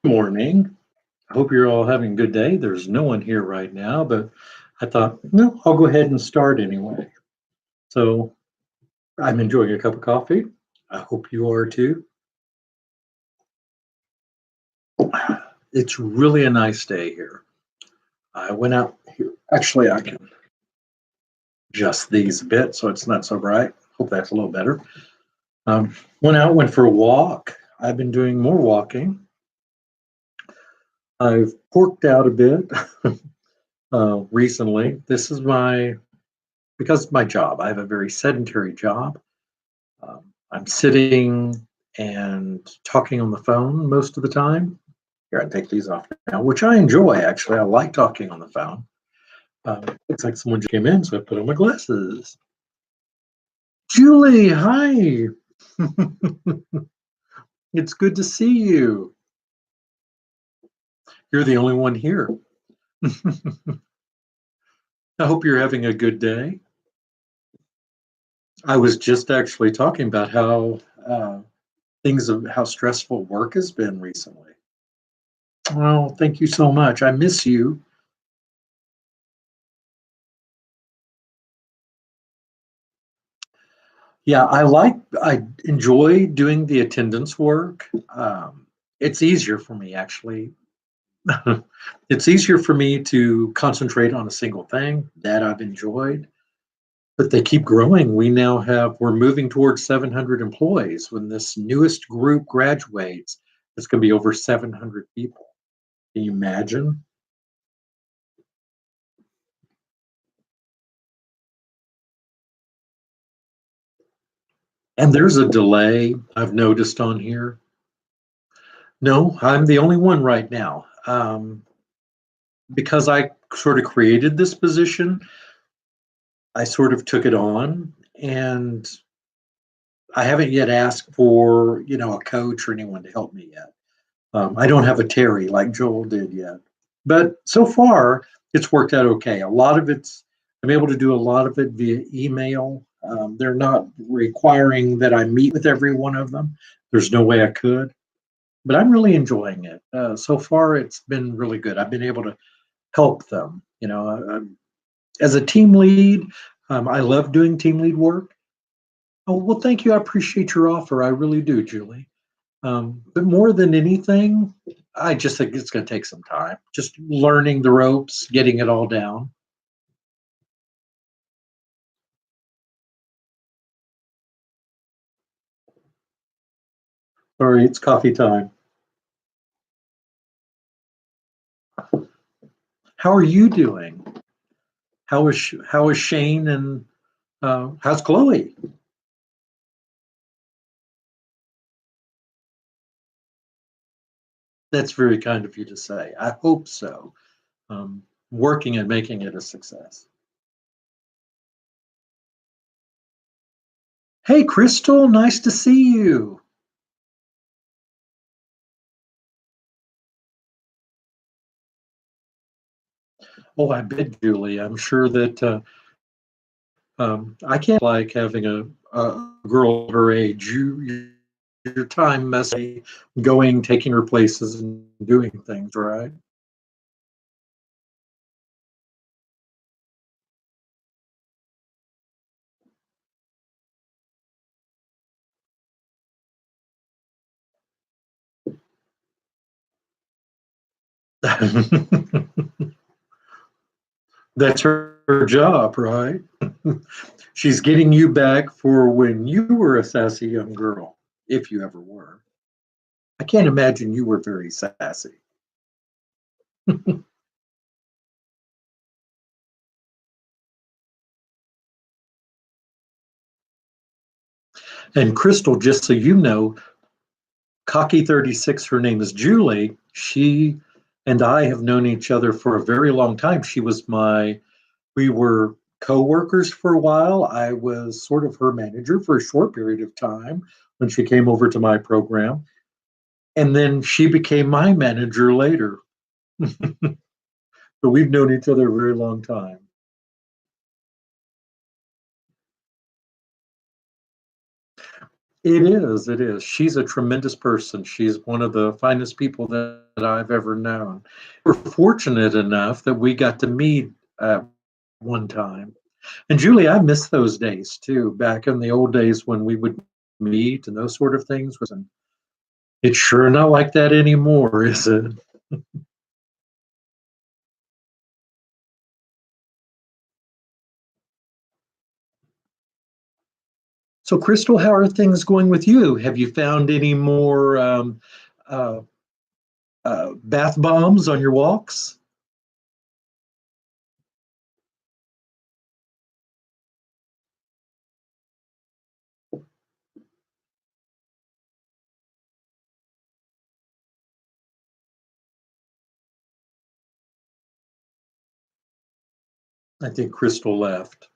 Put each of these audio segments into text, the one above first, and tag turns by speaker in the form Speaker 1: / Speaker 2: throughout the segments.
Speaker 1: Morning. I hope you're all having a good day. There's no one here right now, but I thought, no, I'll go ahead and start anyway. So I'm enjoying a cup of coffee. I hope you are too. It's really a nice day here. I went out here. Actually, I can adjust these a bit so it's not so bright. Hope that's a little better. Went for a walk. I've been doing more walking. I've porked out a bit recently. Because of my job. I have a very sedentary job. I'm sitting and talking on the phone most of the time. Here, I take these off now, which I enjoy actually. I like talking on the phone. Looks like someone just came in, so I put on my glasses. Julie, hi. It's good to see you. You're the only one here. I hope you're having a good day. I was just actually talking about how stressful work has been recently. Well, thank you so much. I miss you. Yeah, I enjoy doing the attendance work. It's easier for me, actually. It's easier for me to concentrate on a single thing that I've enjoyed, but they keep growing. We're moving towards 700 employees. When this newest group graduates, it's going to be over 700 people. Can you imagine? And there's a delay I've noticed on here. No, I'm the only one right now. Because I sort of created this position, I sort of took it on, and I haven't yet asked for a coach or anyone to help me yet. I don't have a Terry like Joel did yet, but so far it's worked out okay. I'm able to do a lot of it via email. They're not requiring that I meet with every one of them. There's no way I could, but I'm really enjoying it. So far, it's been really good. I've been able to help them. As a team lead, I love doing team lead work. Oh, well, thank you. I appreciate your offer. I really do, Julie. But more than anything, I just think it's going to take some time. Just learning the ropes, getting it all down. Sorry, it's coffee time. How are you doing? How is Shane and how's Chloe? That's very kind of you to say. I hope so. Working and making it a success. Hey, Crystal, nice to see you. Oh, I bet, Julie. I'm sure that I can't like having a girl her age. Your time must be going, taking her places, and doing things, right? That's her job, right? She's getting you back for when you were a sassy young girl, if you ever were. I can't imagine you were very sassy. And Crystal, just so you know, Cocky 36, her name is Julie. She and I have known each other for a very long time. We were co-workers for a while. I was sort of her manager for a short period of time when she came over to my program. And then she became my manager later. So we've known each other a very long time. It is, it is. She's a tremendous person. She's one of the finest people that I've ever known. We're fortunate enough that we got to meet at one time. And Julie, I miss those days too, back in the old days when we would meet and those sort of things. It's sure not like that anymore, is it? So, Crystal, how are things going with you? Have you found any more uh, bath bombs on your walks? I think Crystal left.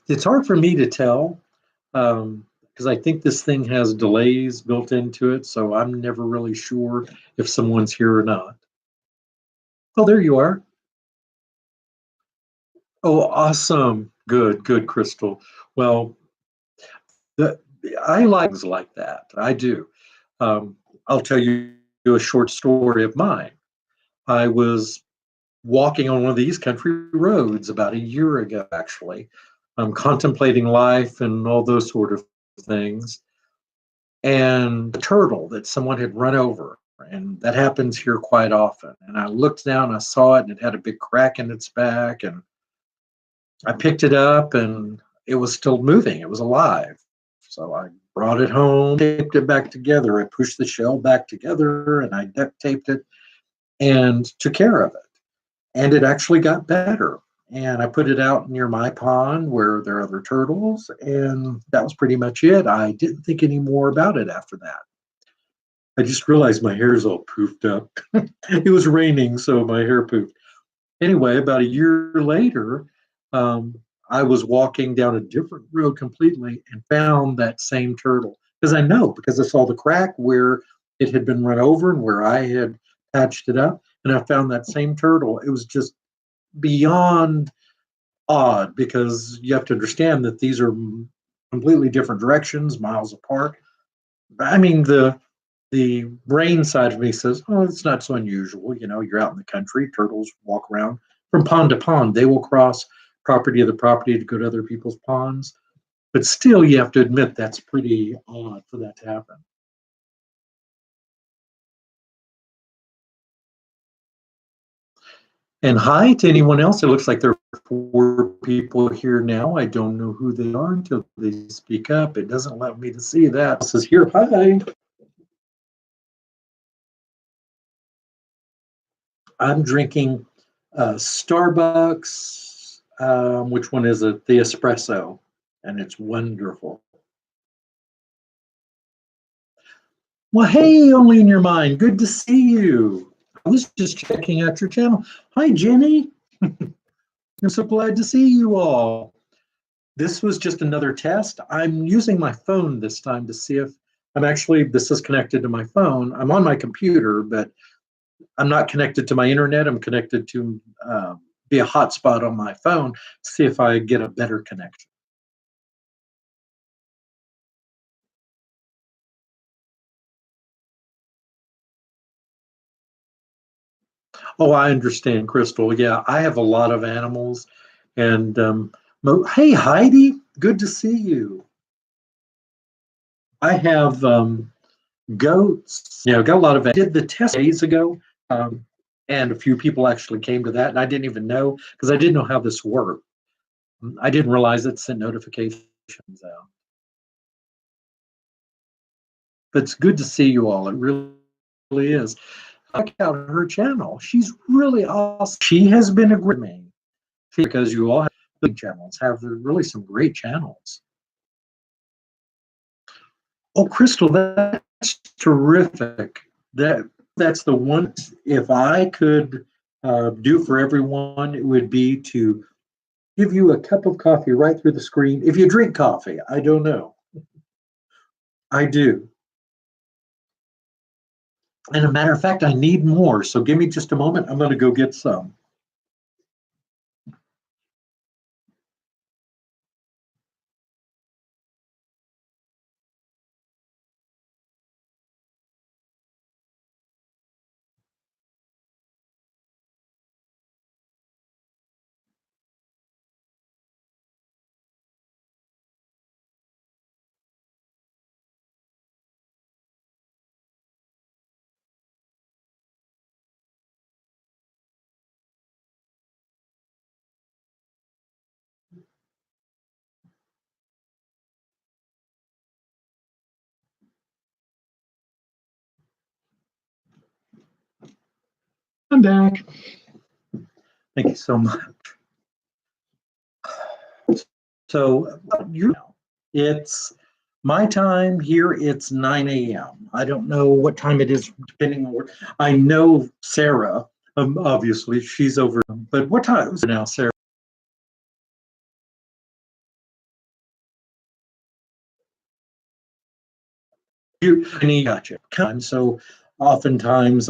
Speaker 1: It's hard for me to tell because I think this thing has delays built into it, so I'm never really sure if someone's here or not. Oh, there you are. Oh, awesome. Good, good, Crystal. Well, the, I like things like that. I do. Um, I'll tell you a short story of mine. I was walking on one of these country roads about a year ago, actually. I'm contemplating life and all those sort of things. And a turtle that someone had run over. And that happens here quite often. And I looked down, I saw it, and it had a big crack in its back. And I picked it up, and it was still moving, it was alive. So I brought it home, taped it back together. I pushed the shell back together, and I duct taped it and took care of it. And it actually got better. And I put it out near my pond where there are other turtles, and that was pretty much it. I didn't think any more about it after that. I just realized my hair is all poofed up. It was raining, so my hair poofed. Anyway, about a year later, um, I was walking down a different road completely and found that same turtle. Because I know, because I saw the crack where it had been run over and where I had patched it up. And I found that same turtle. It was just beyond odd because you have to understand that these are completely different directions, miles apart. I mean, the brain side of me says, "Oh, it's not so unusual. You know, you're out in the country. Turtles walk around from pond to pond. They will cross property to property to go to other people's ponds." But still, you have to admit that's pretty odd for that to happen. And hi to anyone else. It looks like there are four people here now. I don't know who they are until they speak up. It doesn't allow me to see that. It says here, hi. I'm drinking Starbucks. Which one is it? The espresso, and it's wonderful. Well, hey, only in your mind. Good to see you. I was just checking out your channel. Hi, Jenny. I'm so glad to see you all. This was just another test. I'm using my phone this time to see if this is connected to my phone. I'm on my computer, but I'm not connected to my internet. I'm connected to via hotspot on my phone to see if I get a better connection. Oh, I understand, Crystal. Yeah, I have a lot of animals. And hey, Heidi, good to see you. I have goats. You know, got a lot of. I did the test days ago, um, and a few people actually came to that, and I didn't even know because I didn't know how this worked. I didn't realize it sent notifications out. But it's good to see you all. It really is. Check out her channel. She's really awesome. She has been a great main because you all have big channels, have really some great channels. Oh, Crystal, that's terrific. That's the one. If I could do for everyone, it would be to give you a cup of coffee right through the screen. If you drink coffee, I don't know. I do. And a matter of fact, I need more. So give me just a moment. I'm going to go get some. I'm back. Thank you so much. So it's my time here. It's 9 a.m. I don't know what time it is, depending on where. I know Sarah, obviously, she's over. But what time is it now, Sarah? Gotcha. So oftentimes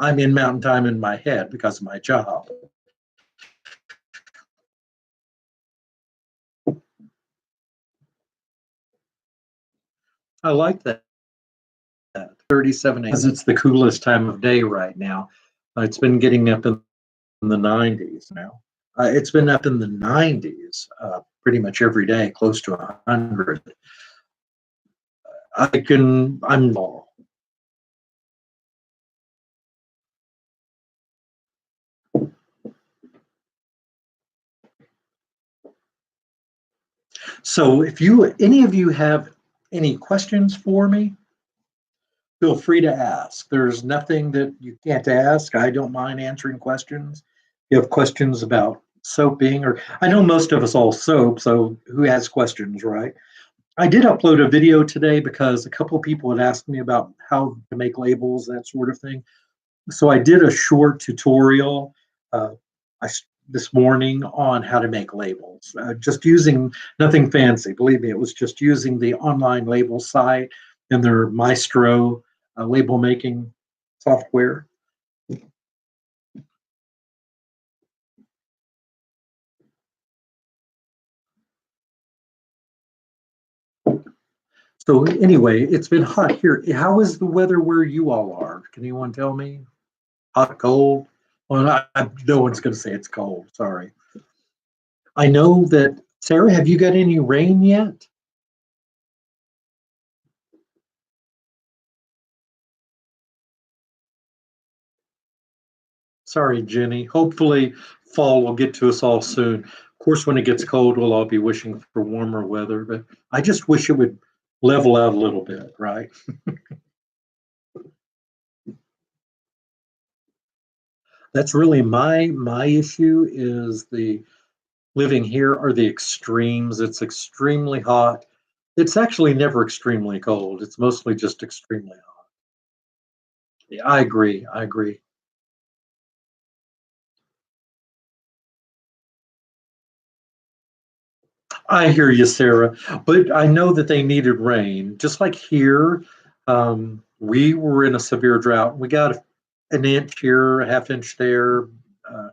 Speaker 1: I'm in Mountain Time in my head because of my job. I like that. 37 because it's the coolest time of day right now. It's been getting up in the 90s now. It's been up in the 90s pretty much every day, close to 100. I'm So if any of you have any questions for me, feel free to ask. There's nothing that you can't ask. I don't mind answering questions. If you have questions about soaping, or I know most of us all soap, so who has questions, right? I did upload a video today because a couple of people had asked me about how to make labels, that sort of thing. So I did a short tutorial uh, this morning on how to make labels, just using nothing fancy. Believe me, it was just using the online label site and their Maestro label making software. So anyway, it's been hot here. How is the weather where you all are? Can anyone tell me? Hot, cold? Well, no one's going to say it's cold. Sorry. I know that, Sarah, have you got any rain yet? Sorry, Jenny. Hopefully, fall will get to us all soon. Of course, when it gets cold, we'll all be wishing for warmer weather, but I just wish it would level out a little bit, right? That's really my issue is the living here are the extremes. It's extremely hot. It's actually never extremely cold. It's mostly just extremely hot. Yeah, I agree. I agree. I hear you, Sarah. But I know that they needed rain. Just like here, we were in a severe drought. We got an inch here, a half inch there, uh,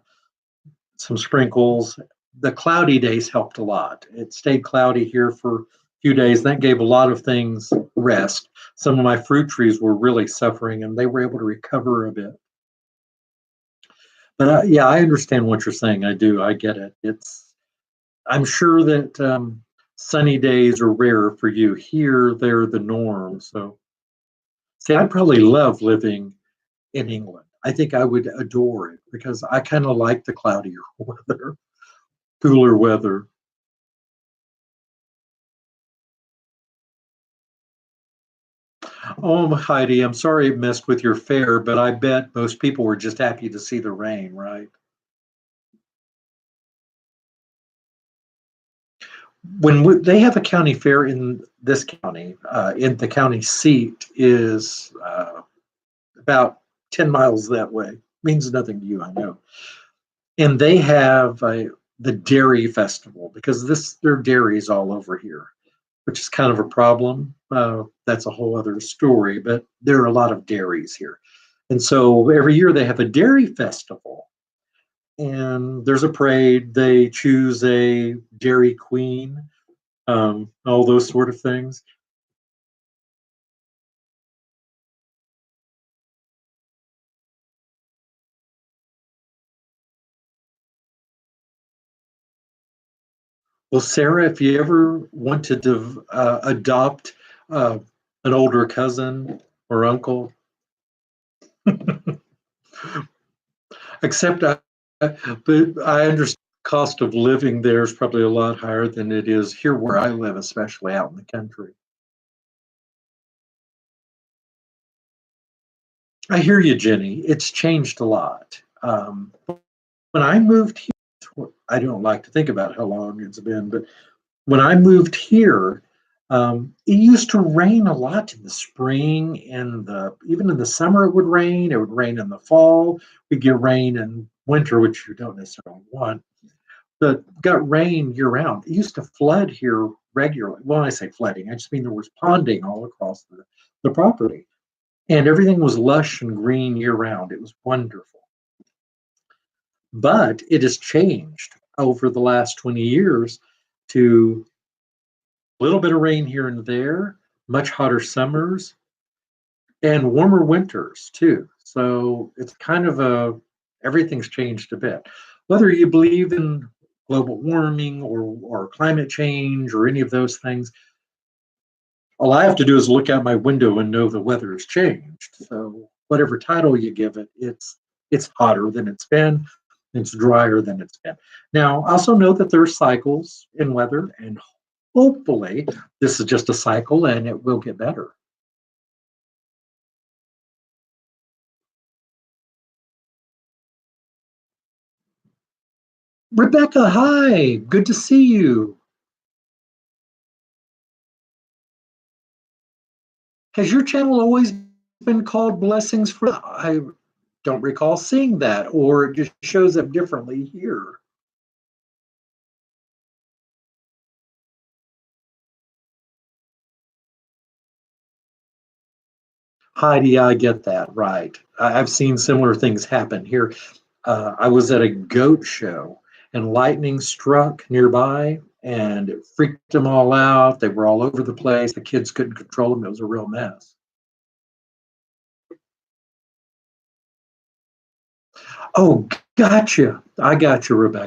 Speaker 1: some sprinkles. The cloudy days helped a lot. It stayed cloudy here for a few days. That gave a lot of things rest. Some of my fruit trees were really suffering and they were able to recover a bit. But yeah, I understand what you're saying. I do. I get it. I'm sure that sunny days are rare for you. Here, they're the norm. So, see, I'd probably love living in England. I think I would adore it because I kind of like the cloudier weather, cooler weather. Oh, Heidi, I'm sorry it messed with your fair, but I bet most people were just happy to see the rain, right? They have a county fair in this county, in the county seat is about 10 miles that way. Means nothing to you, I know. And they have the dairy festival because there are dairies all over here, which is kind of a problem. That's a whole other story, but there are a lot of dairies here. And so every year they have a dairy festival and there's a parade. They choose a dairy queen, all those sort of things. Well, Sarah, if you ever want to adopt uh, an older cousin or uncle, except but I understand the cost of living there is probably a lot higher than it is here where I live, especially out in the country. I hear you, Jenny. It's changed a lot. When I moved here, I don't like to think about how long it's been, but when I moved here, it used to rain a lot in the spring and even in the summer it would rain. It would rain in the fall. We get rain in winter, which you don't necessarily want. But got rain year round. It used to flood here regularly. Well, when I say flooding, I just mean there was ponding all across the property. And everything was lush and green year round. It was wonderful. But it has changed over the last 20 years to a little bit of rain here and there, much hotter summers, and warmer winters too. So it's kind of everything's changed a bit. Whether you believe in global warming or climate change or any of those things, all I have to do is look out my window and know the weather has changed. So whatever title you give it, it's hotter than it's been, it's drier than it's been. Now, I also know that there are cycles in weather, and hopefully this is just a cycle and it will get better. Rebecca, hi, good to see you. Has your channel always been called Blessings for? I don't recall seeing that, or it just shows up differently here. Heidi, I get that, right. I've seen similar things happen here. I was at a goat show and lightning struck nearby and it freaked them all out. They were all over the place. The kids couldn't control them. It was a real mess. Oh, gotcha. I got you, Rebecca.